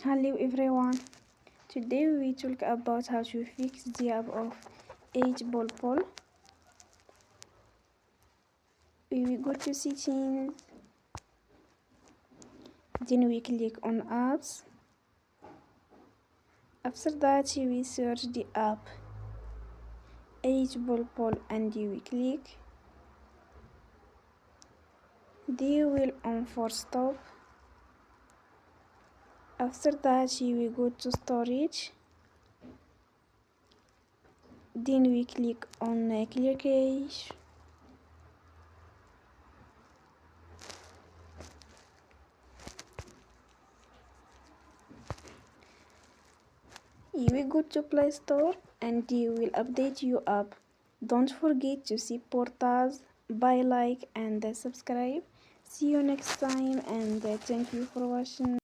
Hello everyone. Today we talk about how to fix the app of HBallPol. We will go to settings, then we click on apps. After that we search the app HBallPol and we click. They will on for stop. After that we go to storage. Then we click on clear cache. You will go to Play Store and you will update your app. Don't forget to support us by like and subscribe. See you next time and thank you for watching.